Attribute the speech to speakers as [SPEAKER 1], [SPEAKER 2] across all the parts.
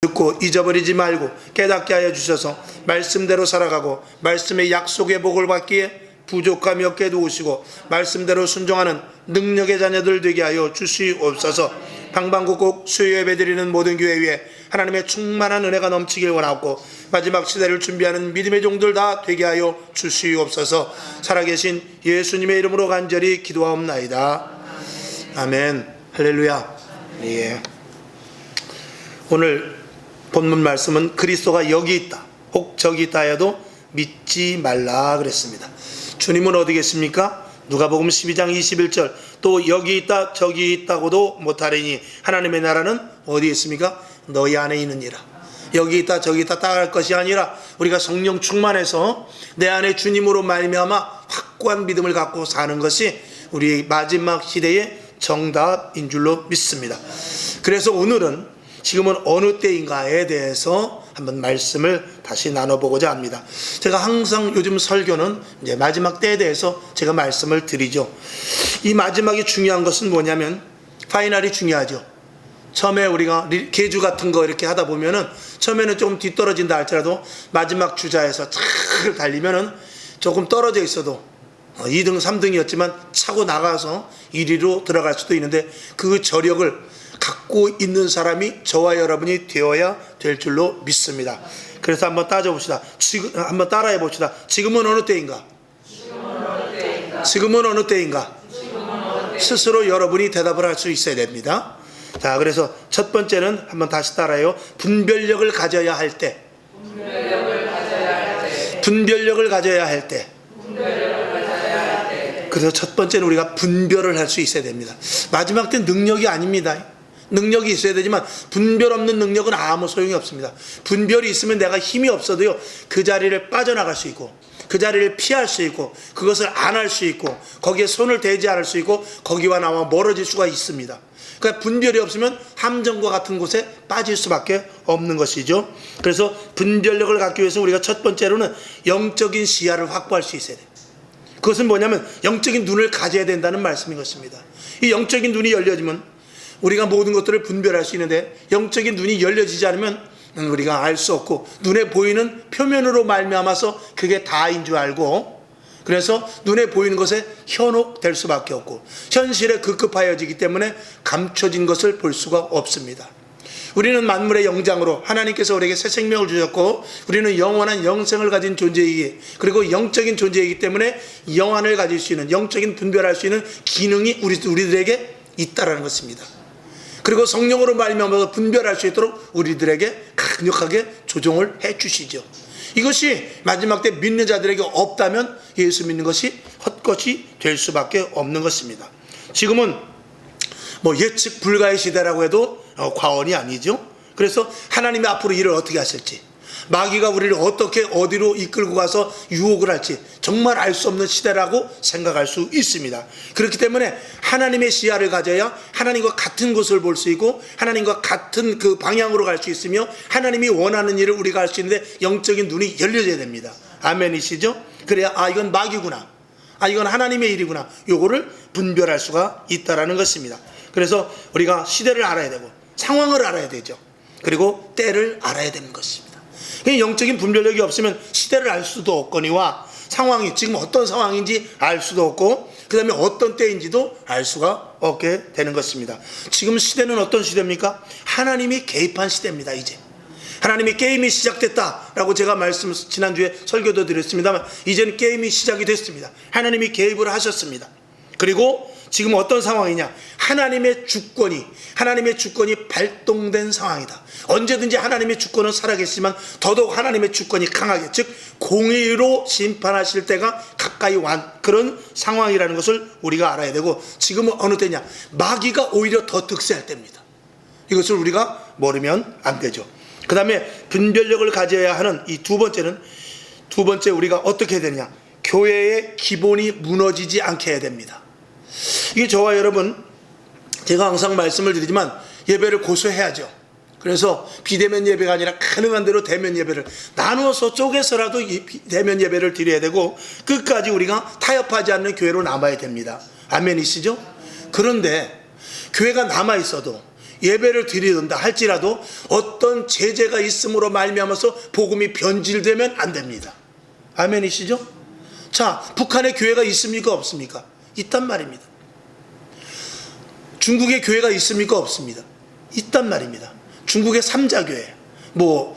[SPEAKER 1] 듣고 잊어버리지 말고 깨닫게 하여 주셔서 말씀대로 살아가고 말씀의 약속의 복을 받기에 부족함이 없게 도우시고 말씀대로 순종하는 능력의 자녀들 되게 하여 주시옵소서. 방방곡곡 수요 예배드리는 모든 교회 위에 하나님의 충만한 은혜가 넘치길 원하고 마지막 시대를 준비하는 믿음의 종들 다 되게 하여 주시옵소서. 살아계신 예수님의 이름으로 간절히 기도하옵나이다. 아멘. 할렐루야. 예. 오늘 본문 말씀은 그리스도가 여기 있다 혹 저기 있다 해도 믿지 말라 그랬습니다. 주님은 어디 계십니까? 누가복음 12장 21절 또 여기 있다 저기 있다고도 못하리니 하나님의 나라는 어디 있습니까? 너희 안에 있느니라. 여기 있다 저기 있다 따라갈 것이 아니라 우리가 성령 충만해서 내 안에 주님으로 말미암아 확고한 믿음을 갖고 사는 것이 우리 마지막 시대의 정답인 줄로 믿습니다. 그래서 오늘은 지금은 어느 때인가에 대해서 한번 말씀을 다시 나눠보고자 합니다. 제가 항상 요즘 설교는 이제 마지막 때에 대해서 제가 말씀을 드리죠. 이 마지막이 중요한 것은 뭐냐면 파이널이 중요하죠. 처음에 우리가 계주 같은 거 이렇게 하다 보면은 처음에는 좀 뒤떨어진다 할지라도 마지막 주자에서 잘 달리면은 조금 떨어져 있어도 2등 3등이었지만 차고 나가서 1위로 들어갈 수도 있는데 그 저력을 갖고 있는 사람이 저와 여러분이 되어야 될 줄로 믿습니다. 그래서 한번 따져봅시다. 한번 따라해 봅시다. 지금은 어느 때인가? 지금은 어느 때인가? 스스로 여러분이 대답을 할 수 있어야 됩니다. 자, 그래서 첫 번째는 한번 다시 따라해요. 분별력을 가져야 할 때. 분별력을 가져야 할 때. 그래서 첫 번째는 우리가 분별을 할 수 있어야 됩니다. 마지막 때 능력이 아닙니다. 능력이 있어야 되지만 분별 없는 능력은 아무 소용이 없습니다. 분별이 있으면 내가 힘이 없어도요 그 자리를 빠져나갈 수 있고 그 자리를 피할 수 있고 그것을 안 할 수 있고 거기에 손을 대지 않을 수 있고 거기와 나와 멀어질 수가 있습니다. 그러니까 분별이 없으면 함정과 같은 곳에 빠질 수밖에 없는 것이죠. 그래서 분별력을 갖기 위해서 우리가 첫 번째로는 영적인 시야를 확보할 수 있어야 돼요. 그것은 뭐냐면 영적인 눈을 가져야 된다는 말씀인 것입니다. 이 영적인 눈이 열려지면 우리가 모든 것들을 분별할 수 있는데 영적인 눈이 열려지지 않으면 우리가 알 수 없고 눈에 보이는 표면으로 말미암아서 그게 다인 줄 알고 그래서 눈에 보이는 것에 현혹될 수밖에 없고 현실에 급급하여지기 때문에 감춰진 것을 볼 수가 없습니다. 우리는 만물의 영장으로 하나님께서 우리에게 새 생명을 주셨고 우리는 영원한 영생을 가진 존재이기 그리고 영적인 존재이기 때문에 영안을 가질 수 있는 영적인 분별할 수 있는 기능이 우리들에게 있다라는 것입니다. 그리고 성령으로 말미암아서 분별할 수 있도록 우리들에게 강력하게 조정을 해 주시죠. 이것이 마지막 때 믿는 자들에게 없다면 예수 믿는 것이 헛것이 될 수밖에 없는 것입니다. 지금은 뭐 예측 불가의 시대라고 해도 과언이 아니죠. 그래서 하나님이 앞으로 일을 어떻게 하실지 마귀가 우리를 어떻게 어디로 이끌고 가서 유혹을 할지 정말 알 수 없는 시대라고 생각할 수 있습니다. 그렇기 때문에 하나님의 시야를 가져야 하나님과 같은 곳을 볼 수 있고 하나님과 같은 그 방향으로 갈 수 있으며 하나님이 원하는 일을 우리가 할 수 있는데 영적인 눈이 열려져야 됩니다. 아멘이시죠? 그래야 이건 마귀구나, 이건 하나님의 일이구나, 요거를 분별할 수가 있다라는 것입니다. 그래서 우리가 시대를 알아야 되고 상황을 알아야 되죠. 그리고 때를 알아야 되는 것입니다. 영적인 분별력이 없으면 시대를 알 수도 없거니와 상황이 지금 어떤 상황인지 알 수도 없고 그 다음에 어떤 때인지도 알 수가 없게 되는 것입니다. 지금 시대는 어떤 시대입니까? 하나님이 개입한 시대입니다. 이제 하나님의 게임이 시작됐다라고 제가 지난주에 설교도 드렸습니다만 이제는 게임이 시작이 됐습니다. 하나님이 개입을 하셨습니다. 그리고 지금 어떤 상황이냐? 하나님의 주권이 발동된 상황이다. 언제든지 하나님의 주권은 살아계시지만 더더욱 하나님의 주권이 강하게, 즉 공의로 심판하실 때가 가까이 온 그런 상황이라는 것을 우리가 알아야 되고 지금은 어느 때냐? 마귀가 오히려 더 득세할 때입니다. 이것을 우리가 모르면 안 되죠. 그 다음에 분별력을 가져야 하는 이 두 번째 우리가 어떻게 해야 되느냐? 교회의 기본이 무너지지 않게 해야 됩니다. 이게 저와 여러분, 제가 항상 말씀을 드리지만 예배를 고수해야죠. 그래서 비대면 예배가 아니라 가능한 대로 대면 예배를 나누어서 쪼개서라도 대면 예배를 드려야 되고 끝까지 우리가 타협하지 않는 교회로 남아야 됩니다. 아멘이시죠? 그런데 교회가 남아있어도 예배를 드리는다 할지라도 어떤 제재가 있음으로 말미암아서 복음이 변질되면 안 됩니다. 아멘이시죠? 자, 북한에 교회가 있습니까 없습니까? 있단 말입니다. 중국에 교회가 있습니까 없습니다. 있단 말입니다. 중국의 삼자교회,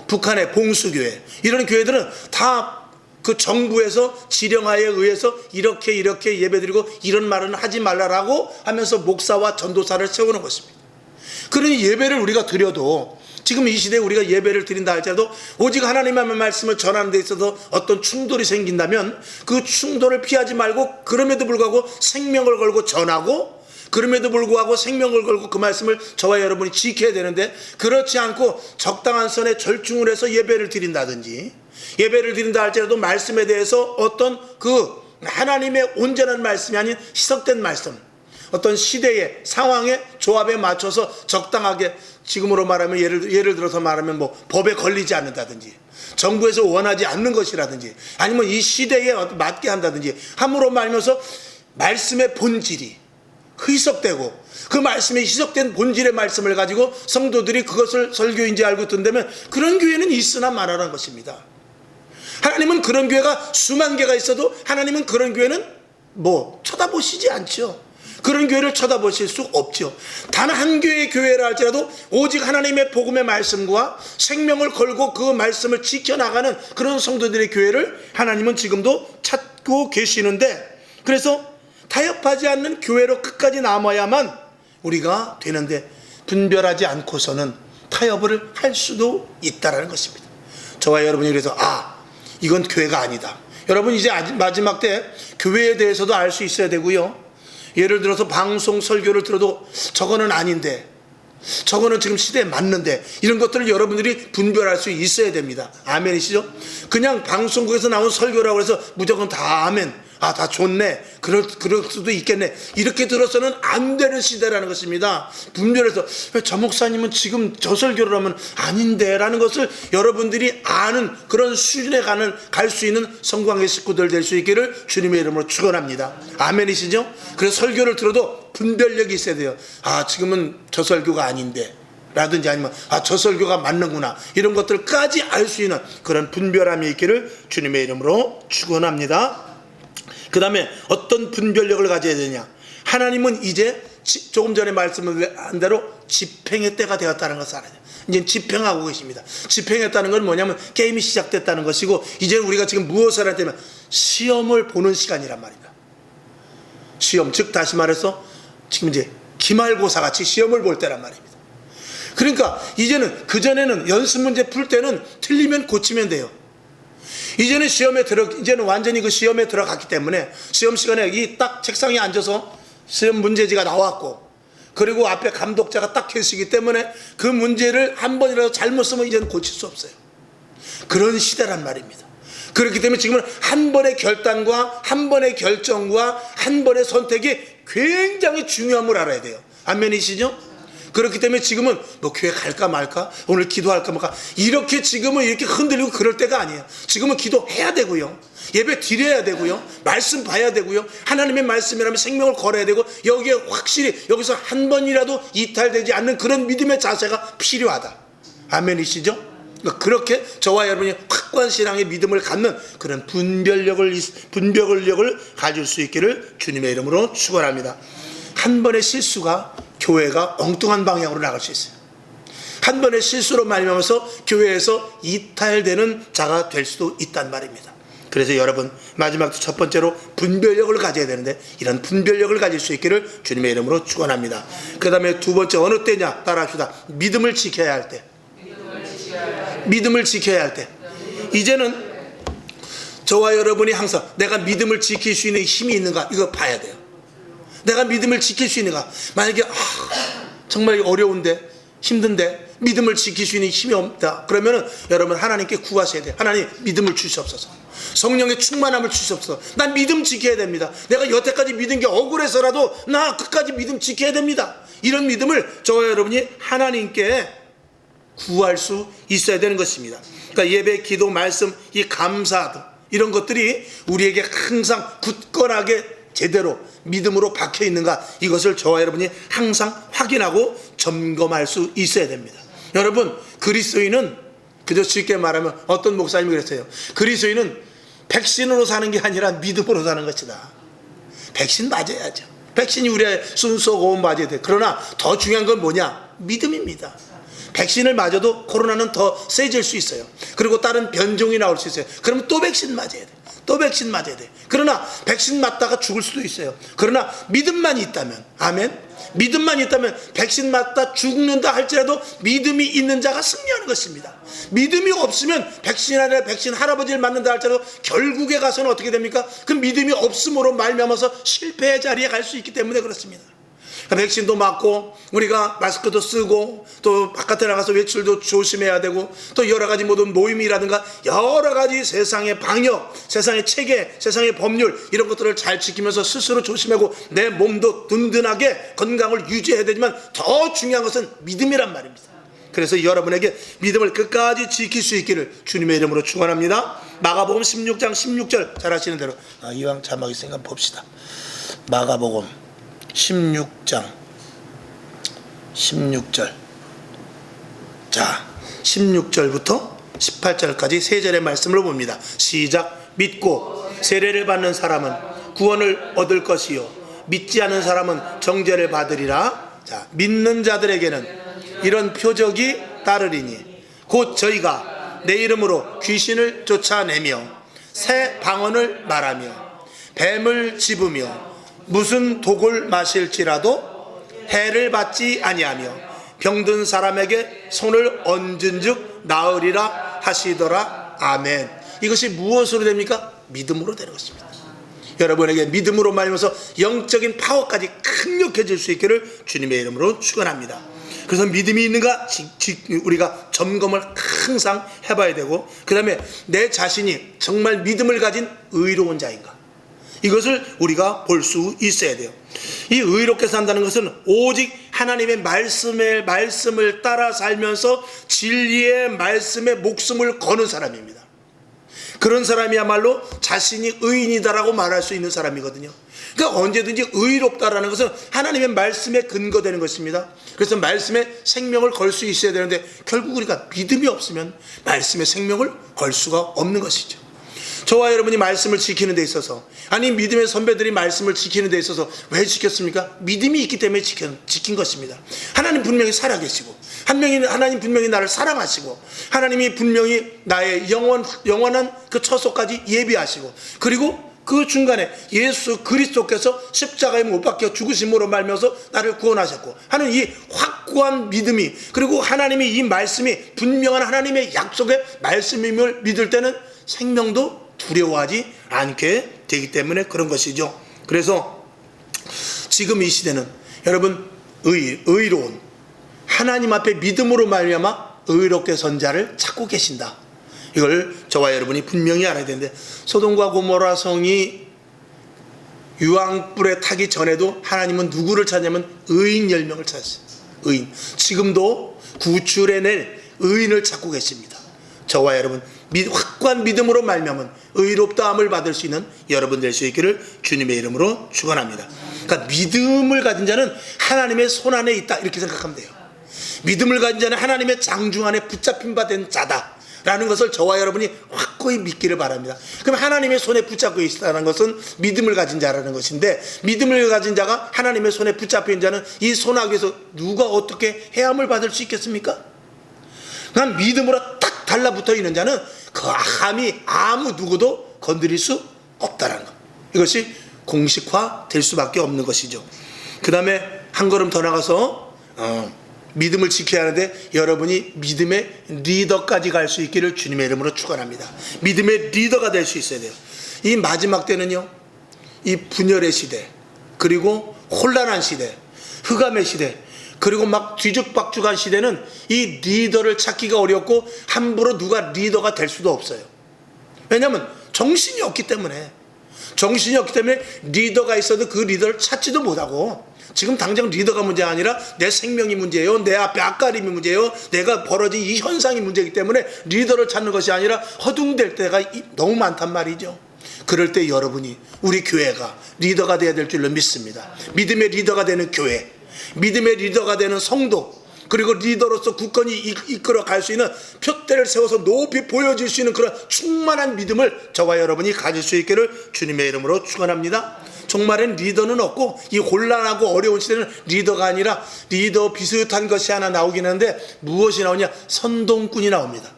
[SPEAKER 1] 북한의 봉수교회, 이런 교회들은 다 그 정부에서 지령하에 의해서 이렇게 예배드리고 이런 말은 하지 말라라고 하면서 목사와 전도사를 세우는 것입니다. 그러니 예배를 우리가 드려도 지금 이 시대에 우리가 예배를 드린다 할지라도 오직 하나님의 말씀을 전하는 데 있어서 어떤 충돌이 생긴다면 그 충돌을 피하지 말고 그럼에도 불구하고 생명을 걸고 전하고, 그럼에도 불구하고 생명을 걸고 그 말씀을 저와 여러분이 지켜야 되는데, 그렇지 않고 적당한 선에 절충을 해서 예배를 드린다든지, 예배를 드린다 할지라도 말씀에 대해서 어떤 그 하나님의 온전한 말씀이 아닌 희석된 말씀, 어떤 시대의 상황의 조합에 맞춰서 적당하게, 지금으로 말하면 예를 들어서 말하면 법에 걸리지 않는다든지, 정부에서 원하지 않는 것이라든지, 아니면 이 시대에 맞게 한다든지 함으로 말하면서 말씀의 본질이 희석되고, 그 말씀에 희석된 본질의 말씀을 가지고 성도들이 그것을 설교인지 알고 듣는다면 그런 교회는 있으나 마나라는 것입니다. 하나님은 그런 교회가 수만 개가 있어도 하나님은 그런 교회는 쳐다보시지 않죠. 그런 교회를 쳐다보실 수 없죠. 단 한 교회의 교회라 할지라도 오직 하나님의 복음의 말씀과 생명을 걸고 그 말씀을 지켜나가는 그런 성도들의 교회를 하나님은 지금도 찾고 계시는데, 그래서 타협하지 않는 교회로 끝까지 남아야만 우리가 되는데, 분별하지 않고서는 타협을 할 수도 있다는 것입니다. 저와 여러분이 그래서 이건 교회가 아니다. 여러분, 이제 마지막 때 교회에 대해서도 알 수 있어야 되고요. 예를 들어서 방송 설교를 들어도 저거는 아닌데, 저거는 지금 시대에 맞는데, 이런 것들을 여러분들이 분별할 수 있어야 됩니다. 아멘이시죠? 그냥 방송국에서 나온 설교라고 해서 무조건 다 아멘, 다 좋네, 그럴 수도 있겠네, 이렇게 들어서는 안 되는 시대라는 것입니다. 분별해서 저 목사님은 지금 저 설교를 하면 아닌데 라는 것을 여러분들이 아는 그런 수준에 갈 수 있는 성광의 식구들 될 수 있기를 주님의 이름으로 축원합니다. 아멘이시죠? 그래서 설교를 들어도 분별력이 있어야 돼요. 지금은 저 설교가 아닌데 라든지, 아니면 저 설교가 맞는구나, 이런 것들까지 알 수 있는 그런 분별함이 있기를 주님의 이름으로 축원합니다. 그 다음에 어떤 분별력을 가져야 되냐? 하나님은 이제 조금 전에 말씀한 대로 집행의 때가 되었다는 것을 알아야 돼요. 이제 집행하고 계십니다. 집행했다는 건 뭐냐면 게임이 시작됐다는 것이고, 이제 우리가 지금 무엇을 할 때면 시험을 보는 시간이란 말입니다. 시험, 즉 다시 말해서 지금 이제 기말고사 같이 시험을 볼 때란 말입니다. 그러니까 이제는, 그전에는 연습 문제 풀 때는 틀리면 고치면 돼요. 이제는 이제는 완전히 그 시험에 들어갔기 때문에 시험 시간에 이 딱 책상에 앉아서 시험 문제지가 나왔고, 그리고 앞에 감독자가 딱 계시기 때문에 그 문제를 한 번이라도 잘못 쓰면 이제는 고칠 수 없어요. 그런 시대란 말입니다. 그렇기 때문에 지금은 한 번의 결단과 한 번의 결정과 한 번의 선택이 굉장히 중요함을 알아야 돼요. 아멘이시죠? 그렇기 때문에 지금은 교회 갈까 말까, 오늘 기도할까 말까, 이렇게 지금은 이렇게 흔들리고 그럴 때가 아니에요. 지금은 기도해야 되고요, 예배 드려야 되고요, 말씀 봐야 되고요, 하나님의 말씀이라면 생명을 걸어야 되고, 여기에 확실히 여기서 한 번이라도 이탈되지 않는 그런 믿음의 자세가 필요하다. 아멘이시죠? 그렇게 저와 여러분이 확고한 신앙의 믿음을 갖는 그런 분별력을 가질 수 있기를 주님의 이름으로 축원합니다. 한 번의 실수가 교회가 엉뚱한 방향으로 나갈 수 있어요. 한 번의 실수로 말미암아서 교회에서 이탈되는 자가 될 수도 있단 말입니다. 그래서 여러분, 마지막 첫 번째로 분별력을 가져야 되는데, 이런 분별력을 가질 수 있기를 주님의 이름으로 축원합니다. 그 다음에 두 번째, 어느 때냐? 따라합시다. 믿음을 지켜야 할 때. 믿음을 지켜야 할 때. 이제는 저와 여러분이 항상 내가 믿음을 지킬 수 있는 힘이 있는가, 이거 봐야 돼요. 내가 믿음을 지킬 수 있는가. 만약에 정말 어려운데, 힘든데 믿음을 지킬 수 있는 힘이 없다, 그러면은 여러분 하나님께 구하셔야 돼요. 하나님, 믿음을 주시옵소서. 성령의 충만함을 주시옵소서. 난 믿음 지켜야 됩니다. 내가 여태까지 믿은 게 억울해서라도 나 끝까지 믿음 지켜야 됩니다. 이런 믿음을 저와 여러분이 하나님께 구할 수 있어야 되는 것입니다. 그러니까 예배, 기도, 말씀, 이 감사 등 이런 것들이 우리에게 항상 굳건하게 제대로 믿음으로 박혀 있는가, 이것을 저와 여러분이 항상 확인하고 점검할 수 있어야 됩니다. 여러분, 그리스도인은 그저 쉽게 말하면 어떤 목사님이 그랬어요. 그리스도인은 백신으로 사는 게 아니라 믿음으로 사는 것이다. 백신 맞아야죠. 백신이 우리의 순서 고운 맞아야 돼. 그러나 더 중요한 건 뭐냐? 믿음입니다. 백신을 맞아도 코로나는 더 세질 수 있어요. 그리고 다른 변종이 나올 수 있어요. 그러면 또 백신 맞아야 돼. 또 백신 맞아야 돼. 그러나 백신 맞다가 죽을 수도 있어요. 그러나 믿음만 있다면, 아멘, 믿음만 있다면 백신 맞다 죽는다 할지라도 믿음이 있는 자가 승리하는 것입니다. 믿음이 없으면 백신 아니라 백신 할아버지를 맞는다 할지라도 결국에 가서는 어떻게 됩니까? 그 믿음이 없음으로 말미암아서 실패의 자리에 갈 수 있기 때문에 그렇습니다. 백신도 맞고 우리가 마스크도 쓰고 또 바깥에 나가서 외출도 조심해야 되고 또 여러 가지 모든 모임이라든가 여러 가지 세상의 방역, 세상의 체계, 세상의 법률, 이런 것들을 잘 지키면서 스스로 조심하고 내 몸도 든든하게 건강을 유지해야 되지만 더 중요한 것은 믿음이란 말입니다. 그래서 여러분에게 믿음을 끝까지 지킬 수 있기를 주님의 이름으로 축원합니다. 마가복음 16장 16절 잘 아시는 대로 이왕 자막 있으니까 봅시다. 마가복음 16장 16절. 자, 16절부터 18절까지 세 절의 말씀을 봅니다. 시작. 믿고 세례를 받는 사람은 구원을 얻을 것이요 믿지 않는 사람은 정죄를 받으리라. 자, 믿는 자들에게는 이런 표적이 따르리니 곧 저희가 내 이름으로 귀신을 쫓아내며 새 방언을 말하며 뱀을 집으며 무슨 독을 마실지라도 해를 받지 아니하며 병든 사람에게 손을 얹은 즉 나으리라 하시더라. 아멘. 이것이 무엇으로 됩니까? 믿음으로 되는 것입니다. 여러분에게 믿음으로 말하면서 영적인 파워까지 강력해질 수 있기를 주님의 이름으로 축원합니다. 그래서 믿음이 있는가 우리가 점검을 항상 해봐야 되고, 그 다음에 내 자신이 정말 믿음을 가진 의로운 자인가, 이것을 우리가 볼 수 있어야 돼요. 이 의롭게 산다는 것은 오직 하나님의 말씀을 따라 살면서 진리의 말씀에 목숨을 거는 사람입니다. 그런 사람이야말로 자신이 의인이다라고 말할 수 있는 사람이거든요. 그러니까 언제든지 의롭다라는 것은 하나님의 말씀에 근거되는 것입니다. 그래서 말씀에 생명을 걸 수 있어야 되는데 결국 우리가 믿음이 없으면 말씀에 생명을 걸 수가 없는 것이죠. 저와 여러분이 말씀을 지키는 데 있어서, 아니 믿음의 선배들이 말씀을 지키는 데 있어서 왜 지켰습니까? 믿음이 있기 때문에 지킨 것입니다. 하나님 분명히 살아계시고, 하나님 분명히 나를 사랑하시고, 하나님이 분명히 나의 영원한 그 처소까지 예비하시고, 그리고 그 중간에 예수 그리스도께서 십자가에 못 박혀 죽으심으로 말미암아서 나를 구원하셨고 하는 이 확고한 믿음이, 그리고 하나님이 이 말씀이 분명한 하나님의 약속의 말씀임을 믿을 때는 생명도 두려워하지 않게 되기 때문에 그런 것이죠. 그래서 지금 이 시대는 여러분 의로운 하나님 앞에 믿음으로 말미암아 의롭게 선 자를 찾고 계신다. 이걸 저와 여러분이 분명히 알아야 되는데, 소돔과 고모라 성이 유황불에 타기 전에도 하나님은 누구를 찾냐면 의인 10명을 찾았어요. 의인. 지금도 구출해낼 의인을 찾고 계십니다. 저와 여러분 확고한 믿음으로 말미암은 의롭다함을 받을 수 있는 여러분 될 수 있기를 주님의 이름으로 축원합니다. 그러니까 믿음을 가진 자는 하나님의 손 안에 있다, 이렇게 생각하면 돼요. 믿음을 가진 자는 하나님의 장중 안에 붙잡힌 바 된 자다 라는 것을 저와 여러분이 확고히 믿기를 바랍니다. 그럼 하나님의 손에 붙잡고 있다는 것은 믿음을 가진 자라는 것인데, 믿음을 가진 자가 하나님의 손에 붙잡힌 자는 이 손아귀에서 누가 어떻게 해함을 받을 수 있겠습니까? 그냥 믿음으로 딱 달라붙어 있는 자는 그 감히 아무 누구도 건드릴 수 없다라는 것, 이것이 공식화 될 수밖에 없는 것이죠. 그 다음에 한 걸음 더 나가서 믿음을 지켜야 하는데, 여러분이 믿음의 리더까지 갈 수 있기를 주님의 이름으로 축원합니다. 믿음의 리더가 될 수 있어야 돼요. 이 마지막 때는요, 이 분열의 시대, 그리고 혼란한 시대, 흑암의 시대, 그리고 막 뒤죽박죽한 시대는 이 리더를 찾기가 어렵고 함부로 누가 리더가 될 수도 없어요. 왜냐하면 정신이 없기 때문에 리더가 있어도 그 리더를 찾지도 못하고, 지금 당장 리더가 문제가 아니라 내 생명이 문제예요, 내 앞에 앞가림이 문제예요, 내가 벌어진 이 현상이 문제이기 때문에 리더를 찾는 것이 아니라 허둥댈 때가 너무 많단 말이죠. 그럴 때 여러분이, 우리 교회가 리더가 되어야 될 줄로 믿습니다. 믿음의 리더가 되는 교회, 믿음의 리더가 되는 성도, 그리고 리더로서 굳건히 이끌어 갈 수 있는 표대를 세워서 높이 보여줄 수 있는 그런 충만한 믿음을 저와 여러분이 가질 수 있기를 주님의 이름으로 축원합니다. 종말엔 리더는 없고, 이 곤란하고 어려운 시대는 리더가 아니라 리더 비슷한 것이 하나 나오긴 하는데, 무엇이 나오냐? 선동꾼이 나옵니다.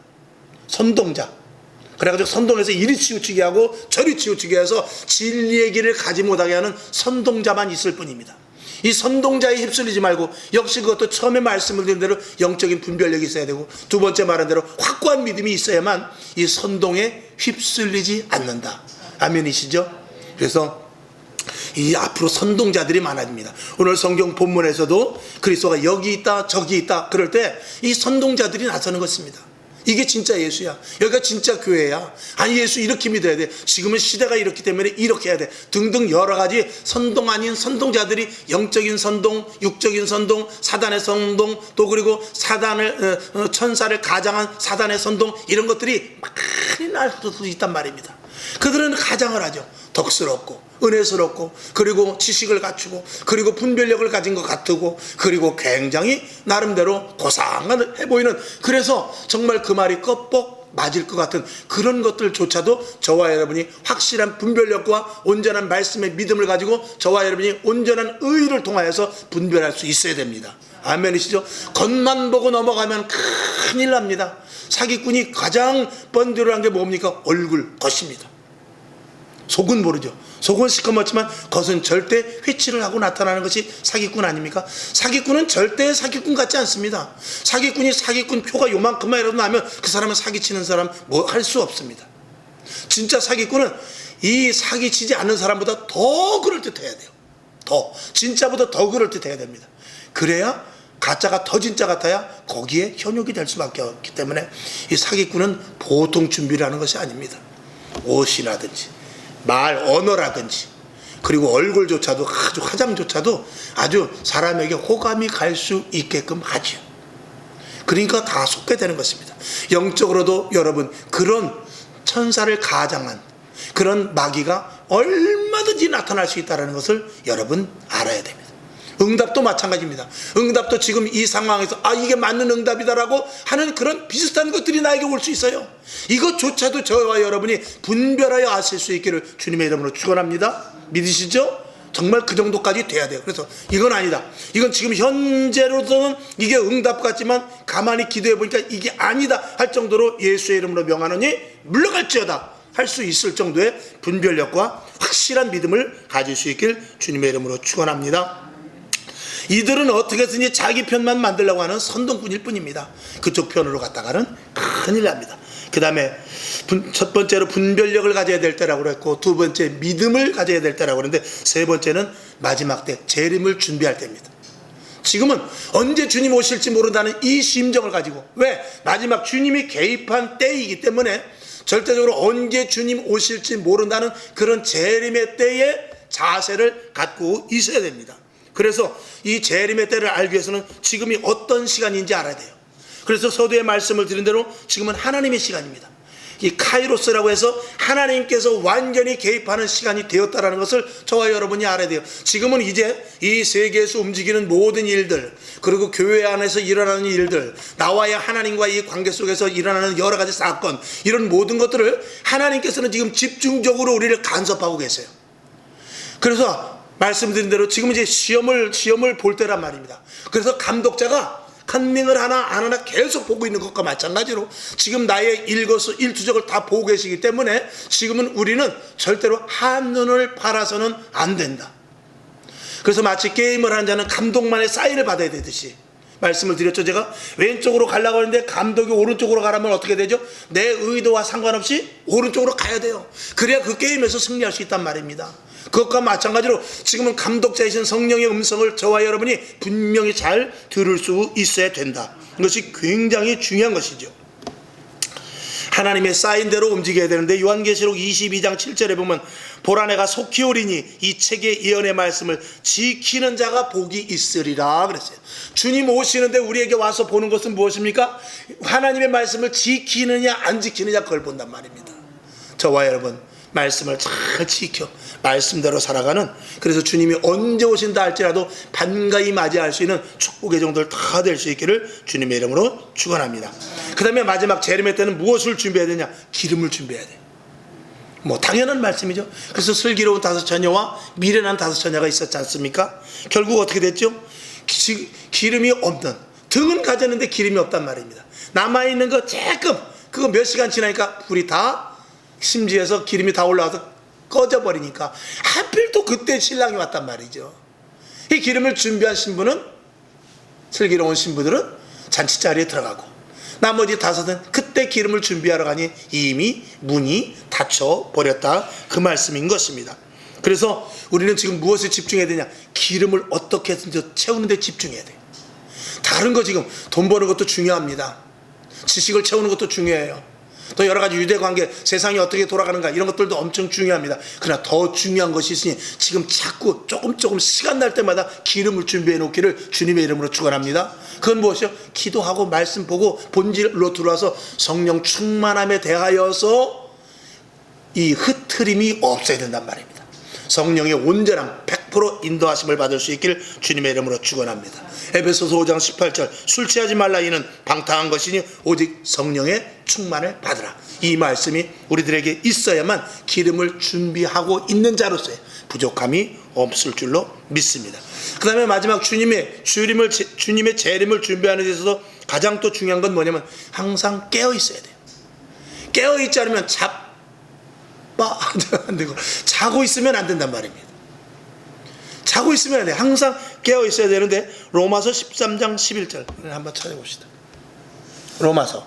[SPEAKER 1] 선동자. 그래가지고 선동해서 이리 치우치게 하고 저리 치우치게 해서 진리의 길을 가지 못하게 하는 선동자만 있을 뿐입니다. 이 선동자에 휩쓸리지 말고, 역시 그것도 처음에 말씀을 드린 대로 영적인 분별력이 있어야 되고, 두 번째 말한 대로 확고한 믿음이 있어야만 이 선동에 휩쓸리지 않는다. 아멘이시죠? 그래서 이 앞으로 선동자들이 많아집니다. 오늘 성경 본문에서도 그리스도가 여기 있다 저기 있다 그럴 때 이 선동자들이 나서는 것입니다. 이게 진짜 예수야, 여기가 진짜 교회야, 아니 예수 이렇게 믿어야 돼, 지금은 시대가 이렇기 때문에 이렇게 해야 돼, 등등 여러 가지 선동 아닌 선동자들이, 영적인 선동, 육적인 선동, 사단의 선동, 또 그리고 사단을 천사를 가장한 사단의 선동, 이런 것들이 많이 날 수도 있단 말입니다. 그들은 가장을 하죠. 덕스럽고 은혜스럽고, 그리고 지식을 갖추고, 그리고 분별력을 가진 것 같고, 그리고 굉장히 나름대로 고상해 보이는, 그래서 정말 그 말이 껍벅 맞을 것 같은 그런 것들조차도 저와 여러분이 확실한 분별력과 온전한 말씀의 믿음을 가지고 저와 여러분이 온전한 의를 통하여서 분별할 수 있어야 됩니다. 아멘이시죠? 겉만 보고 넘어가면 큰일 납니다. 사기꾼이 가장 번들어한 게 뭡니까? 얼굴, 겉입니다. 속은 모르죠. 속은 시커멓지만 겉은 절대 회치를 하고 나타나는 것이 사기꾼 아닙니까? 사기꾼은 절대 사기꾼 같지 않습니다. 사기꾼이 사기꾼 표가 요만큼만이라도 나면 그 사람은 사기치는 사람 뭐 할 수 없습니다. 진짜 사기꾼은 이 사기치지 않는 사람보다 더 그럴듯해야 돼요. 더, 진짜보다 더 그럴듯해야 됩니다. 그래야 가짜가 더 진짜 같아야 거기에 현혹이 될 수밖에 없기 때문에 이 사기꾼은 보통 준비를 하는 것이 아닙니다. 옷이라든지 말 언어라든지, 그리고 얼굴조차도, 아주 화장조차도 아주 사람에게 호감이 갈 수 있게끔 하죠. 그러니까 다 속게 되는 것입니다. 영적으로도 여러분, 그런 천사를 가장한 그런 마귀가 얼마든지 나타날 수 있다는 것을 여러분 알아야 됩니다. 응답도 마찬가지입니다. 응답도 지금 이 상황에서 이게 맞는 응답이다라고 하는 그런 비슷한 것들이 나에게 올 수 있어요. 이것조차도 저와 여러분이 분별하여 아실 수 있기를 주님의 이름으로 축원합니다. 믿으시죠? 정말 그 정도까지 돼야 돼요. 그래서 이건 아니다, 이건 지금 현재로서는 이게 응답 같지만 가만히 기도해 보니까 이게 아니다 할 정도로 예수의 이름으로 명하노니 물러갈지어다 할 수 있을 정도의 분별력과 확실한 믿음을 가질 수 있길 주님의 이름으로 축원합니다. 이들은 어떻게든지 자기 편만 만들려고 하는 선동꾼일 뿐입니다. 그쪽 편으로 갔다가는 큰일 납니다. 그 다음에 첫 번째로 분별력을 가져야 될 때라고 그랬고, 두 번째 믿음을 가져야 될 때라고 그랬는데, 세 번째는 마지막 때 재림을 준비할 때입니다. 지금은 언제 주님 오실지 모른다는 이 심정을 가지고, 왜? 마지막 주님이 개입한 때이기 때문에 절대적으로 언제 주님 오실지 모른다는 그런 재림의 때의 자세를 갖고 있어야 됩니다. 그래서 이 재림의 때를 알기 위해서는 지금이 어떤 시간인지 알아야 돼요. 그래서 서두에 말씀을 드린 대로 지금은 하나님의 시간입니다. 이 카이로스라고 해서 하나님께서 완전히 개입하는 시간이 되었다는 것을 저와 여러분이 알아야 돼요. 지금은 이제 이 세계에서 움직이는 모든 일들, 그리고 교회 안에서 일어나는 일들, 나와의 하나님과의 이 관계 속에서 일어나는 여러 가지 사건, 이런 모든 것들을 하나님께서는 지금 집중적으로 우리를 간섭하고 계세요. 그래서 말씀드린 대로 지금 이제 시험을 볼 때란 말입니다. 그래서 감독자가 컨닝을 하나 안 하나 계속 보고 있는 것과 마찬가지로 지금 나의 일거수일투족을 다 보고 계시기 때문에 지금은 우리는 절대로 한눈을 팔아서는 안 된다. 그래서 마치 게임을 하는 자는 감독만의 사인을 받아야 되듯이 말씀을 드렸죠. 제가 왼쪽으로 가려고 하는데 감독이 오른쪽으로 가라면 어떻게 되죠? 내 의도와 상관없이 오른쪽으로 가야 돼요. 그래야 그 게임에서 승리할 수 있단 말입니다. 그것과 마찬가지로 지금은 감독자이신 성령의 음성을 저와 여러분이 분명히 잘 들을 수 있어야 된다. 이것이 굉장히 중요한 것이죠. 하나님의 사인대로 움직여야 되는데, 요한계시록 22장 7절에 보면 보라 내가 속히 오리니 이 책의 예언의 말씀을 지키는 자가 복이 있으리라 그랬어요. 주님 오시는데 우리에게 와서 보는 것은 무엇입니까? 하나님의 말씀을 지키느냐 안 지키느냐, 그걸 본단 말입니다. 저와 여러분, 말씀을 잘 지켜 말씀대로 살아가는, 그래서 주님이 언제 오신다 할지라도 반가이 맞이할 수 있는 축복의 종들 다 될 수 있기를 주님의 이름으로 축원합니다. 그 다음에 마지막 재림의 때는 무엇을 준비해야 되냐? 기름을 준비해야 돼. 뭐 당연한 말씀이죠. 그래서 슬기로운 5 처녀와 미련한 5 처녀가 있었지 않습니까? 결국 어떻게 됐죠? 기름이 없는, 등은 가졌는데 기름이 없단 말입니다. 남아있는 거 조금, 그거 몇 시간 지나니까 불이 다 심지어서 기름이 다 올라와서 꺼져버리니까 하필 또 그때 신랑이 왔단 말이죠. 이 기름을 준비한 신부는, 슬기로운 신부들은 잔치자리에 들어가고, 나머지 5은 그때 기름을 준비하러 가니 이미 문이 닫혀버렸다, 그 말씀인 것입니다. 그래서 우리는 지금 무엇에 집중해야 되냐? 기름을 어떻게 해서 채우는 데 집중해야 돼요. 다른 거 지금 돈 버는 것도 중요합니다. 지식을 채우는 것도 중요해요. 또 여러 가지 유대관계, 세상이 어떻게 돌아가는가, 이런 것들도 엄청 중요합니다. 그러나 더 중요한 것이 있으니 지금 자꾸 조금 시간 날 때마다 기름을 준비해 놓기를 주님의 이름으로 축원합니다. 그건 무엇이요? 기도하고 말씀 보고 본질로 들어와서 성령 충만함에 대하여서 이 흐트림이 없어야 된단 말입니다. 성령의 온전함 100% 인도하심을 받을 수 있기를 주님의 이름으로 축원합니다. 에베소서 5장 18절, 술 취하지 말라, 이는 방탕한 것이니 오직 성령의 충만을 받으라. 이 말씀이 우리들에게 있어야만 기름을 준비하고 있는 자로서의 부족함이 없을 줄로 믿습니다. 그 다음에 마지막 주님의 재림을 준비하는 데 있어서 가장 또 중요한 건 뭐냐면 항상 깨어 있어야 돼요. 깨어 있지 않으면 안 되고, 자고 있으면 안 된단 말입니다. 자고 있으면 안 돼. 항상 깨어 있어야 되는데, 로마서 13장 11절 한번 찾아봅시다. 로마서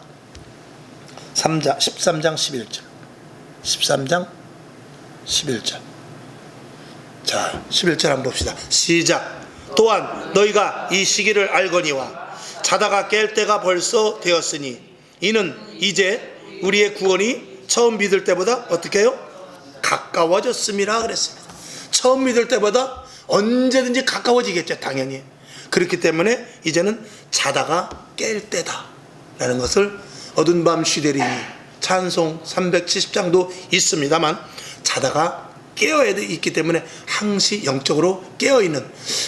[SPEAKER 1] 13장 11절. 13장 11절. 자, 11절 한번 봅시다. 시작. 또한 너희가 이 시기를 알거니와 자다가 깰 때가 벌써 되었으니 이는 이제 우리의 구원이 처음 믿을 때보다 어떻게 해요? 가까워졌음이라 그랬습니다. 처음 믿을 때보다 언제든지 가까워지겠죠, 당연히. 그렇기 때문에 이제는 자다가 깰 때다 라는 것을 어두운 밤 쉬되리니 찬송 370장도 있습니다만, 자다가 깨어야 있기 때문에 항시 영적으로 깨어있는,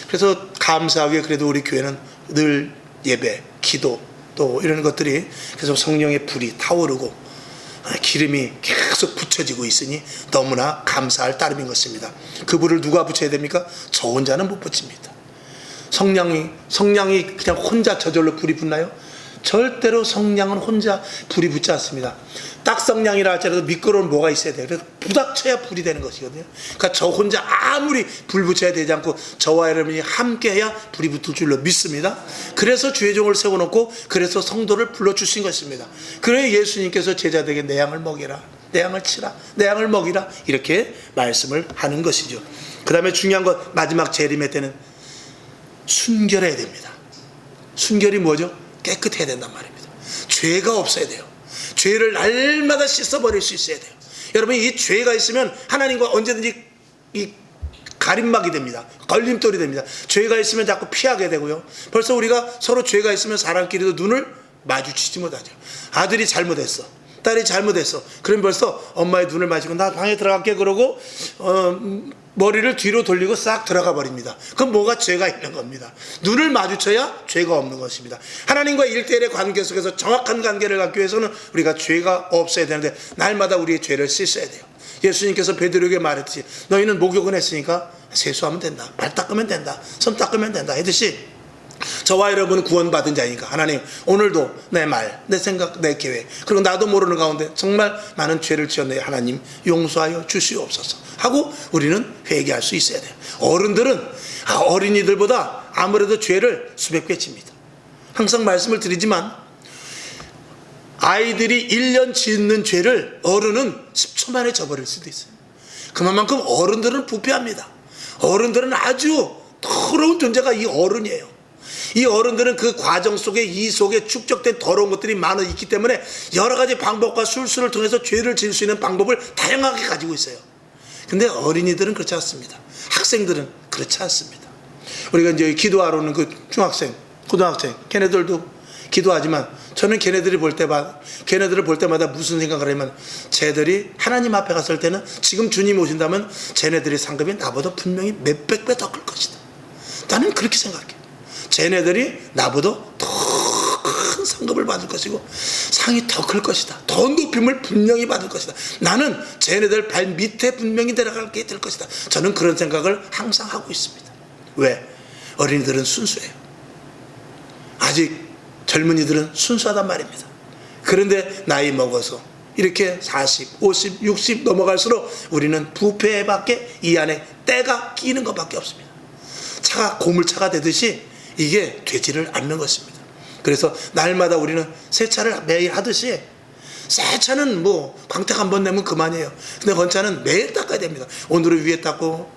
[SPEAKER 1] 그래서 감사하게 그래도 우리 교회는 늘 예배, 기도 또 이런 것들이 계속 성령의 불이 타오르고 기름이 계속 붙여지고 있으니 너무나 감사할 따름인 것입니다. 그 불을 누가 붙여야 됩니까? 저 혼자는 못 붙입니다. 성냥이 그냥 혼자 저절로 불이 붙나요? 절대로 성냥은 혼자 불이 붙지 않습니다. 딱 성냥이라 할지라도 미끄러운 뭐가 있어야 돼요. 그래서 부닥쳐야 불이 되는 것이거든요. 그러니까 저 혼자 아무리 불 붙여야 되지 않고 저와 여러분이 함께 해야 불이 붙을 줄로 믿습니다. 그래서 주의 종을 세워놓고 그래서 성도를 불러주신 것입니다. 그래 예수님께서 제자들에게 내 양을 먹이라, 내 양을 치라, 내 양을 먹이라, 이렇게 말씀을 하는 것이죠. 그 다음에 중요한 건 마지막 재림의 때는 순결해야 됩니다. 순결이 뭐죠? 깨끗해야 된단 말입니다. 죄가 없어야 돼요. 죄를 날마다 씻어버릴 수 있어야 돼요. 여러분, 이 죄가 있으면 하나님과 언제든지 이 가림막이 됩니다. 걸림돌이 됩니다. 죄가 있으면 자꾸 피하게 되고요. 벌써 우리가 서로 죄가 있으면 사람끼리도 눈을 마주치지 못하죠. 아들이 잘못했어, 딸이 잘못했어, 그럼 벌써 엄마의 눈을 마주치고 나 방에 들어갈게 그러고 머리를 뒤로 돌리고 싹 들어가 버립니다. 그럼 뭐가 죄가 있는 겁니다. 눈을 마주쳐야 죄가 없는 것입니다. 하나님과 1대1의 관계 속에서 정확한 관계를 갖기 위해서는 우리가 죄가 없어야 되는데 날마다 우리의 죄를 씻어야 돼요. 예수님께서 베드로에게 말했듯이 너희는 목욕은 했으니까 세수하면 된다, 발 닦으면 된다, 손 닦으면 된다 했듯이 저와 여러분은 구원받은 자니까 하나님 오늘도 내 말, 내 생각, 내 계획, 그리고 나도 모르는 가운데 정말 많은 죄를 지었네, 하나님 용서하여 주시옵소서 하고 우리는 회개할 수 있어야 돼요. 어른들은 어린이들보다 아무래도 죄를 수백 배 집니다. 항상 말씀을 드리지만 아이들이 1년 짓는 죄를 어른은 10초 만에 져버릴 수도 있어요. 그만큼 어른들은 부패합니다. 어른들은 아주 더러운 존재가 이 어른이에요. 이 어른들은 그 과정 속에 이 속에 축적된 더러운 것들이 많아 있기 때문에 여러 가지 방법과 술수를 통해서 죄를 지을 수 있는 방법을 다양하게 가지고 있어요. 근데 어린이들은 그렇지 않습니다. 학생들은 그렇지 않습니다. 우리가 이제 기도하러 오는 그 중학생, 고등학생, 걔네들도 기도하지만 저는 걔네들을 볼 때마다 무슨 생각을 하냐면 쟤들이 하나님 앞에 갔을 때는 지금 주님 오신다면 쟤네들의 상급이 나보다 분명히 몇백 배 더 클 것이다. 나는 그렇게 생각해. 쟤네들이 나보다 더 큰 상급을 받을 것이고 상이 더 클 것이다. 더 높임을 분명히 받을 것이다. 나는 쟤네들 발 밑에 분명히 내려가게 될 것이다. 저는 그런 생각을 항상 하고 있습니다. 왜? 어린이들은 순수해요. 아직 젊은이들은 순수하단 말입니다. 그런데 나이 먹어서 이렇게 40, 50, 60 넘어갈수록 우리는 부패밖에 이 안에 때가 끼는 것밖에 없습니다. 차가 고물차가 되듯이 이게 되지를 않는 것입니다. 그래서 날마다 우리는 세차를 매일 하듯이, 새 차는 뭐 광택 한 번 내면 그만이에요. 근데 건차는 매일 닦아야 됩니다. 오늘은 위에 닦고,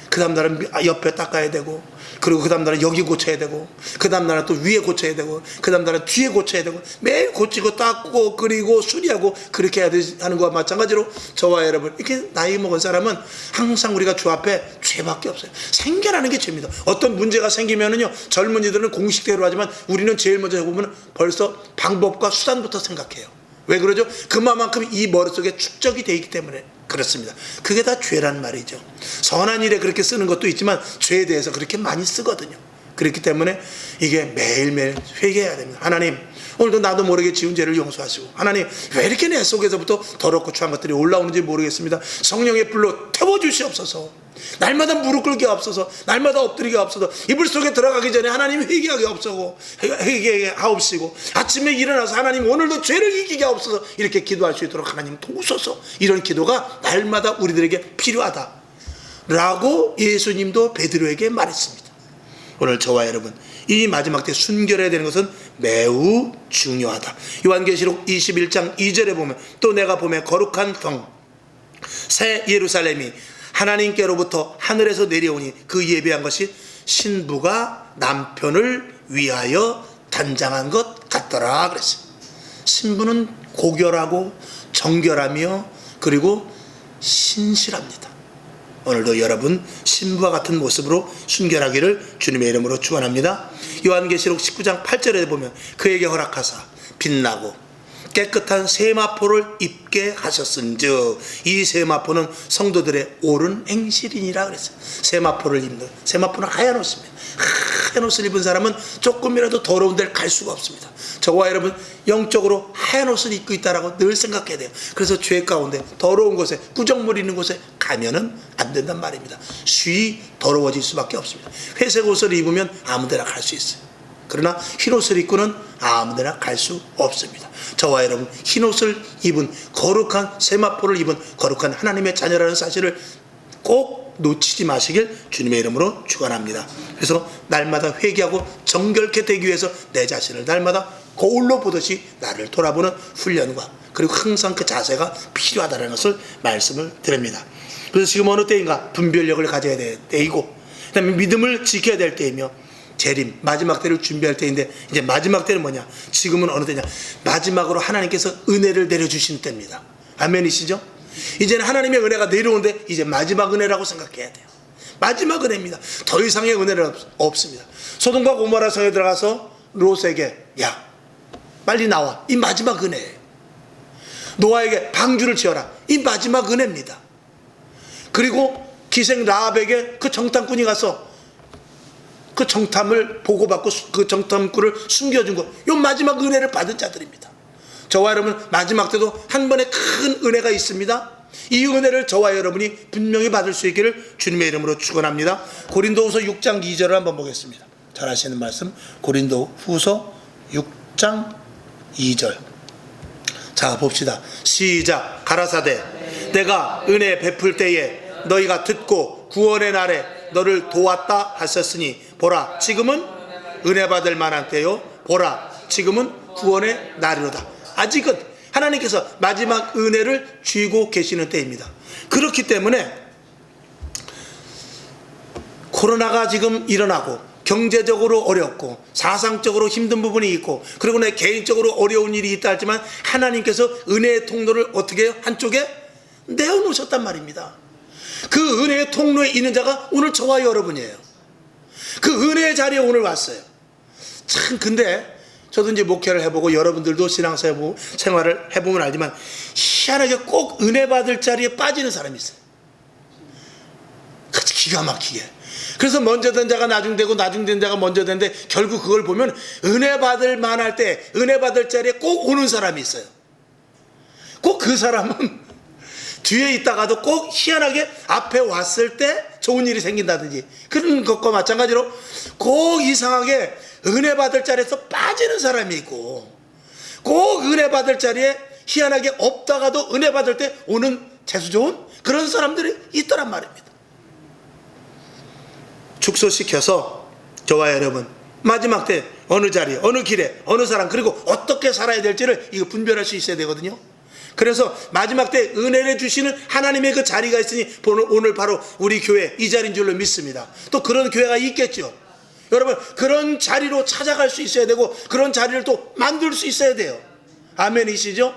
[SPEAKER 1] 그 다음 날은 옆에 닦아야 되고, 그리고 그 다음 날은 여기 고쳐야 되고, 그 다음 날은 또 위에 고쳐야 되고, 그 다음 날은 뒤에 고쳐야 되고, 매일 고치고 닦고 그리고 수리하고 그렇게 해야 하는 것과 마찬가지로 저와 여러분, 이렇게 나이 먹은 사람은 항상 우리가 주 앞에 죄밖에 없어요. 생겨나는 게 죄입니다. 어떤 문제가 생기면은요, 젊은이들은 공식대로 하지만 우리는 제일 먼저 해보면 벌써 방법과 수단부터 생각해요. 왜 그러죠? 그만큼 이 머릿속에 축적이 되어 있기 때문에 그렇습니다. 그게 다 죄란 말이죠. 선한 일에 그렇게 쓰는 것도 있지만 죄에 대해서 그렇게 많이 쓰거든요. 그렇기 때문에 이게 매일매일 회개해야 됩니다. 하나님, 오늘도 나도 모르게 지은 죄를 용서하시고, 하나님, 왜 이렇게 내 속에서부터 더럽고 추한 것들이 올라오는지 모르겠습니다. 성령의 불로 태워주시옵소서. 날마다 무릎 꿇게 없어서, 날마다 엎드리게 없어서, 이불 속에 들어가기 전에 하나님 회개하게 없어고, 회개하옵시고, 아침에 일어나서 하나님 오늘도 죄를 이기게 없어서 이렇게 기도할 수 있도록 하나님 도우소서. 이런 기도가 날마다 우리들에게 필요하다 라고 예수님도 베드로에게 말했습니다. 오늘 저와 여러분, 이 마지막 때 순결해야 되는 것은 매우 중요하다. 요한계시록 21장 2절에 보면, 또 내가 보면 거룩한 성 새 예루살렘이 하나님께로부터 하늘에서 내려오니 그 예배한 것이 신부가 남편을 위하여 단장한 것 같더라 그랬어요. 신부는 고결하고 정결하며 그리고 신실합니다. 오늘도 여러분 신부와 같은 모습으로 순결하기를 주님의 이름으로 축원합니다. 요한계시록 19장 8절에 보면 그에게 허락하사 빛나고 깨끗한 세마포를 입게 하셨은즉 이 세마포는 성도들의 옳은 행실이니라 그랬어요. 세마포를 입는, 세마포는 하얀 옷입니다. 하얀 옷을 입은 사람은 조금이라도 더러운 데를 갈 수가 없습니다. 저와 여러분 영적으로 하얀 옷을 입고 있다라고 늘 생각해야 돼요. 그래서 죄 가운데 더러운 곳에, 구정물 있는 곳에 가면은 안 된단 말입니다. 쉬이 더러워질 수밖에 없습니다. 회색 옷을 입으면 아무 데나 갈 수 있어요. 그러나 흰 옷을 입고는 아무 데나 갈 수 없습니다. 저와 여러분, 흰 옷을 입은, 거룩한 세마포를 입은 거룩한 하나님의 자녀라는 사실을 꼭 놓치지 마시길 주님의 이름으로 축원합니다. 그래서 날마다 회개하고 정결케 되기 위해서 내 자신을 날마다 거울로 보듯이 나를 돌아보는 훈련과, 그리고 항상 그 자세가 필요하다는 것을 말씀을 드립니다. 그래서 지금 어느 때인가 분별력을 가져야 될 때이고, 그다음에 믿음을 지켜야 될 때이며, 재림, 마지막 때를 준비할 때인데, 이제 마지막 때는 뭐냐? 지금은 어느 때냐? 마지막으로 하나님께서 은혜를 내려주신 때입니다. 아멘이시죠? 이제는 하나님의 은혜가 내려오는데 이제 마지막 은혜라고 생각해야 돼요. 마지막 은혜입니다. 더 이상의 은혜는 없습니다. 소돔과 고모라 성에 들어가서 롯에게, 야 빨리 나와, 이 마지막 은혜예요. 노아에게 방주를 지어라, 이 마지막 은혜입니다. 그리고 기생 라합에게 그 정탐꾼이 가서 그 정탐을 보고받고 그 정탐꾼을 숨겨준 것, 이 마지막 은혜를 받은 자들입니다. 저와 여러분 마지막 때도 한 번의 큰 은혜가 있습니다. 이 은혜를 저와 여러분이 분명히 받을 수 있기를 주님의 이름으로 축원합니다. 고린도후서 6장 2절을 한번 보겠습니다. 잘 아시는 말씀, 고린도후서 6장 2절. 자 봅시다. 시작. 가라사대 내가 은혜 베풀 때에 너희가 듣고 구원의 날에 너를 도왔다 하셨으니 보라 지금은 은혜 받을 만한 때요, 보라 지금은 구원의 날이로다. 아직은 하나님께서 마지막 은혜를 쥐고 계시는 때입니다. 그렇기 때문에 코로나가 지금 일어나고 경제적으로 어렵고 사상적으로 힘든 부분이 있고, 그리고 내 개인적으로 어려운 일이 있다 하지만 하나님께서 은혜의 통로를 어떻게 해요? 한쪽에 내어놓으셨단 말입니다. 그 은혜의 통로에 있는 자가 오늘 저와 여러분이에요. 그 은혜의 자리에 오늘 왔어요. 참 근데 저도 이제 목회를 해보고 여러분들도 신앙생활을 해보면 알지만 희한하게 꼭 은혜 받을 자리에 빠지는 사람이 있어요. 기가 막히게. 그래서 먼저 된 자가 나중 되고 나중 된 자가 먼저 되는데 결국 그걸 보면 은혜 받을 만할 때 은혜 받을 자리에 꼭 오는 사람이 있어요. 꼭 그 사람은 뒤에 있다가도 꼭 희한하게 앞에 왔을 때 좋은 일이 생긴다든지 그런 것과 마찬가지로 꼭 이상하게 은혜 받을 자리에서 빠지는 사람이 있고 꼭 은혜 받을 자리에 희한하게 없다가도 은혜 받을 때 오는 재수 좋은 그런 사람들이 있더란 말입니다. 축소시켜서 저와 여러분 마지막 때 어느 자리에 어느 길에 어느 사람 그리고 어떻게 살아야 될지를 이거 분별할 수 있어야 되거든요. 그래서 마지막 때 은혜를 주시는 하나님의 그 자리가 있으니 오늘 바로 우리 교회 이 자리인 줄로 믿습니다. 또 그런 교회가 있겠죠. 여러분 그런 자리로 찾아갈 수 있어야 되고 그런 자리를 또 만들 수 있어야 돼요. 아멘이시죠?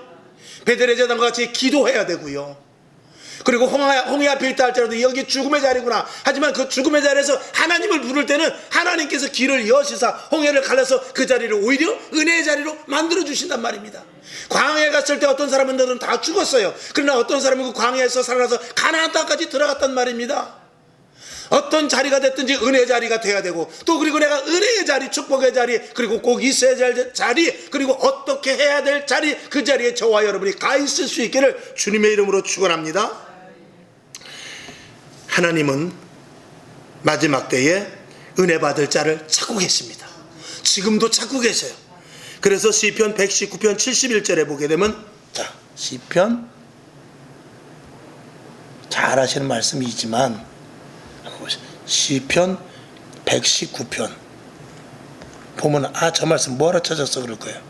[SPEAKER 1] 베들레 제단과 같이 기도해야 되고요. 그리고 홍해 앞에 있다 할지라도 여기 죽음의 자리구나. 하지만 그 죽음의 자리에서 하나님을 부를 때는 하나님께서 길을 여시사 홍해를 갈라서 그 자리를 오히려 은혜의 자리로 만들어 주신단 말입니다. 광야에 갔을 때 어떤 사람들은 다 죽었어요. 그러나 어떤 사람은 그 광야에서 살아나서 가나안 땅까지 들어갔단 말입니다. 어떤 자리가 됐든지 은혜의 자리가 돼야 되고 또 그리고 내가 은혜의 자리 축복의 자리 그리고 꼭 있어야 될 자리 그리고 어떻게 해야 될 자리 그 자리에 저와 여러분이 가 있을 수 있기를 주님의 이름으로 축원합니다. 하나님은 마지막 때에 은혜 받을 자를 찾고 계십니다. 지금도 찾고 계세요. 그래서 시편 119편 71절에 보게 되면 자 시편 잘 하시는 말씀이지만 시편 119편 보면 저 말씀 뭐하러 찾았어 그럴 거예요.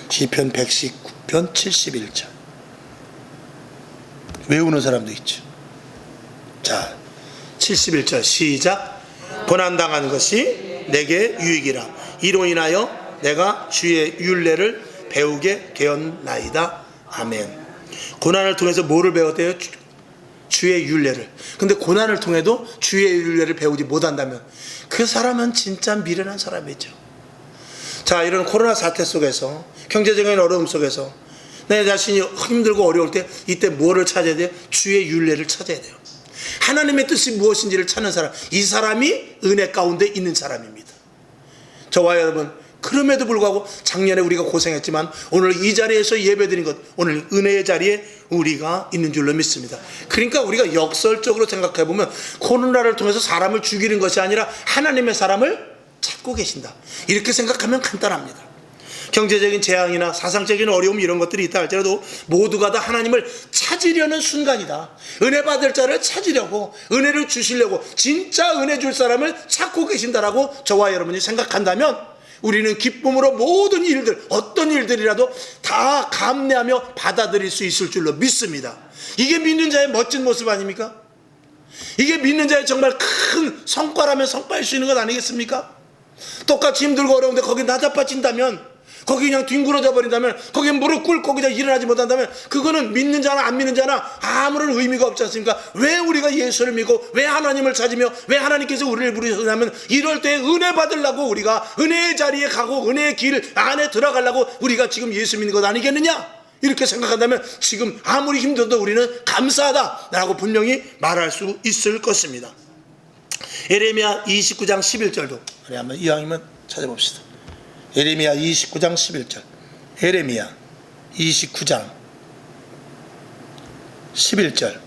[SPEAKER 1] 시편 119편 71절 외우는 사람도 있죠. 자 71절 시작. 고난당한 것이 내게 유익이라 이로 인하여 내가 주의 율례를 배우게 되었나이다. 아멘. 고난을 통해서 뭐를 배웠대요? 주의 율례를. 근데 고난을 통해도 주의 율례를 배우지 못한다면 그 사람은 진짜 미련한 사람이죠. 자 이런 코로나 사태 속에서 경제적인 어려움 속에서 내 자신이 힘들고 어려울 때 이때 뭐를 찾아야 돼요? 주의 율례를 찾아야 돼요. 하나님의 뜻이 무엇인지를 찾는 사람, 이 사람이 은혜 가운데 있는 사람입니다. 저와 여러분 그럼에도 불구하고 작년에 우리가 고생했지만 오늘 이 자리에서 예배드린 것 오늘 은혜의 자리에 우리가 있는 줄로 믿습니다. 그러니까 우리가 역설적으로 생각해보면 코로나를 통해서 사람을 죽이는 것이 아니라 하나님의 사람을 찾고 계신다 이렇게 생각하면 간단합니다. 경제적인 재앙이나 사상적인 어려움 이런 것들이 있다 할지라도 모두가 다 하나님을 찾으려는 순간이다. 은혜 받을 자를 찾으려고 은혜를 주시려고 진짜 은혜 줄 사람을 찾고 계신다라고 저와 여러분이 생각한다면 우리는 기쁨으로 모든 일들 어떤 일들이라도 다 감내하며 받아들일 수 있을 줄로 믿습니다. 이게 믿는 자의 멋진 모습 아닙니까? 이게 믿는 자의 정말 큰 성과라면 성과일 수 있는 것 아니겠습니까? 똑같이 힘들고 어려운데 거기 나자빠진다면 거기 그냥 뒹굴어져 버린다면 거기에 무릎 꿇고 그냥 일어나지 못한다면 그거는 믿는 자나 안 믿는 자나 아무런 의미가 없지 않습니까? 왜 우리가 예수를 믿고 왜 하나님을 찾으며 왜 하나님께서 우리를 부르셨냐면 이럴 때 은혜 받으려고 우리가 은혜의 자리에 가고 은혜의 길 안에 들어가려고 우리가 지금 예수 믿는 것 아니겠느냐? 이렇게 생각한다면 지금 아무리 힘들어도 우리는 감사하다라고 분명히 말할 수 있을 것입니다. 예레미야 29장 11절도 우리 한번 이왕이면 찾아봅시다. 예레미야 29장 11절 예레미야 29장 11절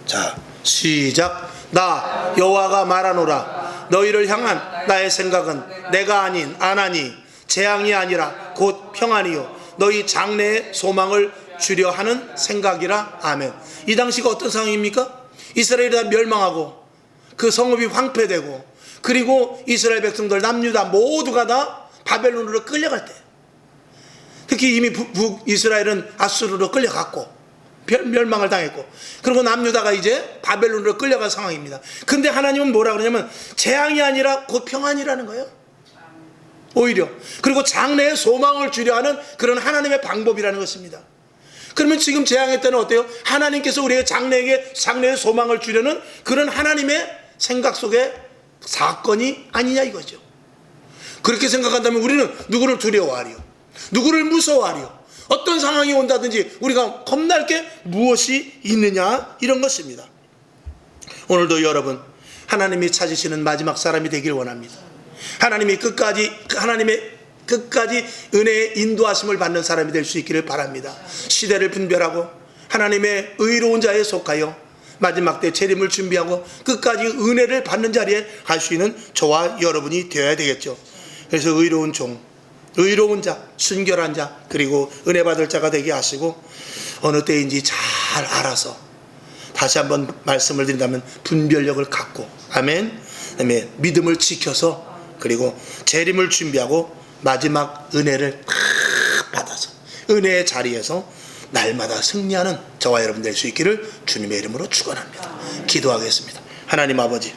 [SPEAKER 1] 자 시작. 나 여호와가 말하노라 너희를 향한 나의 생각은 내가 아닌 아나니 재앙이 아니라 곧 평안이요 너희 장래의 소망을 주려 하는 생각이라. 아멘. 이 당시가 어떤 상황입니까? 이스라엘이 다 멸망하고 그 성읍이 황폐되고 그리고 이스라엘 백성들 남유다 모두가 다 바벨론으로 끌려갈 때 특히 이미 북이스라엘은 아수르로 끌려갔고 멸망을 당했고 그리고 남유다가 이제 바벨론으로 끌려갈 상황입니다. 근데 하나님은 뭐라 그러냐면 재앙이 아니라 곧 평안이라는 거예요. 오히려 그리고 장래의 소망을 주려 하는 그런 하나님의 방법이라는 것입니다. 그러면 지금 재앙의 때는 어때요? 하나님께서 우리의 장래의 소망을 주려는 그런 하나님의 생각 속에 사건이 아니냐 이거죠. 그렇게 생각한다면 우리는 누구를 두려워하리요? 누구를 무서워하리요? 어떤 상황이 온다든지 우리가 겁날 게 무엇이 있느냐, 이런 것입니다. 오늘도 여러분, 하나님이 찾으시는 마지막 사람이 되길 원합니다. 하나님의 끝까지 은혜의 인도하심을 받는 사람이 될 수 있기를 바랍니다. 시대를 분별하고 하나님의 의로운 자에 속하여 마지막 때 재림을 준비하고 끝까지 은혜를 받는 자리에 갈 수 있는 저와 여러분이 되어야 되겠죠. 그래서 의로운 종, 의로운 자, 순결한 자, 그리고 은혜 받을 자가 되게 하시고, 어느 때인지 잘 알아서, 다시 한번 말씀을 드린다면 분별력을 갖고, 아멘, 믿음을 지켜서, 그리고 재림을 준비하고 마지막 은혜를 다 받아서 은혜의 자리에서 날마다 승리하는 저와 여러분 될 수 있기를 주님의 이름으로 축원합니다. 기도하겠습니다. 하나님 아버지,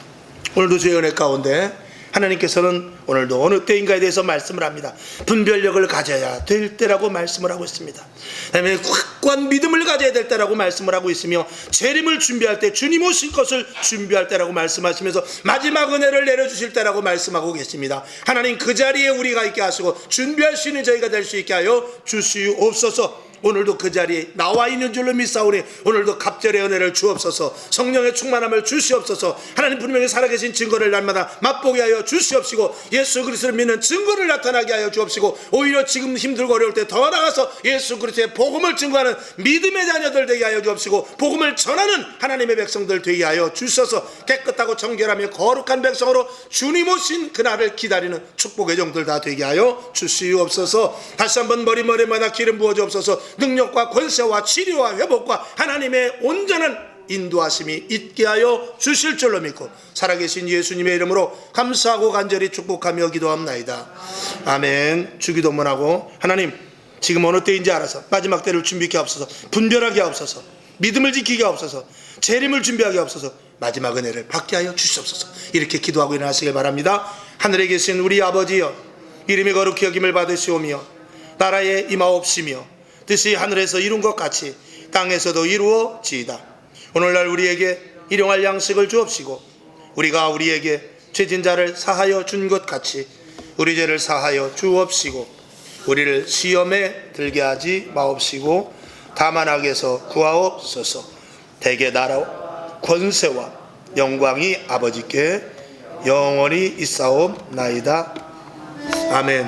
[SPEAKER 1] 오늘도 주의 은혜 가운데 하나님께서는 오늘도 어느 때인가에 대해서 말씀을 합니다. 분별력을 가져야 될 때라고 말씀을 하고 있습니다. 그다음에 확고한 믿음을 가져야 될 때라고 말씀을 하고 있으며, 재림을 준비할 때, 주님 오실 것을 준비할 때라고 말씀하시면서 마지막 은혜를 내려주실 때라고 말씀하고 계십니다. 하나님, 그 자리에 우리가 있게 하시고 준비할 수 있는 저희가 될 수 있게 하여 주시옵소서. 오늘도 그 자리에 나와 있는 줄로 믿사오니 오늘도 갑절의 은혜를 주옵소서. 성령의 충만함을 주시옵소서. 하나님, 분명히 살아계신 증거를 날마다 맛보게 하여 주시옵시고, 예수 그리스도를 믿는 증거를 나타나게 하여 주옵시고, 오히려 지금 힘들고 어려울 때 더 나아가서 예수 그리스도의 복음을 증거하는 믿음의 자녀들 되게 하여 주옵시고, 복음을 전하는 하나님의 백성들 되게 하여 주셔서 깨끗하고 정결하며 거룩한 백성으로 주님 오신 그날을 기다리는 축복의 종들 다 되게 하여 주시옵소서. 다시 한번 머리마다 기름 부어 주옵소서. 능력과 권세와 치료와 회복과 하나님의 온전한 인도하심이 있게 하여 주실 줄로 믿고, 살아계신 예수님의 이름으로 감사하고 간절히 축복하며 기도합나이다. 아멘. 주기도문하고, 하나님, 지금 어느 때인지 알아서 마지막 때를 준비케 하옵소서. 분별하게 하옵소서. 믿음을 지키게 하옵소서. 재림을 준비하게 하옵소서. 마지막 은혜를 받게 하여 주시옵소서. 이렇게 기도하고 일어나시길 바랍니다. 하늘에 계신 우리 아버지여, 이름이 거룩히 여김을 받으시오며 나라에 임하옵시며 뜻이 하늘에서 이룬 것 같이 땅에서도 이루어지이다. 오늘날 우리에게 일용할 양식을 주옵시고, 우리가 우리에게 죄진 자를 사하여 준 것 같이 우리 죄를 사하여 주옵시고, 우리를 시험에 들게 하지 마옵시고 다만 악에서 구하옵소서. 대개 나라와 권세와 영광이 아버지께 영원히 있사옵나이다. 아멘.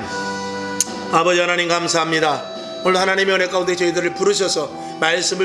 [SPEAKER 1] 아버지 하나님, 감사합니다. 오늘 하나님의 은혜 가운데 저희들을 부르셔서 말씀을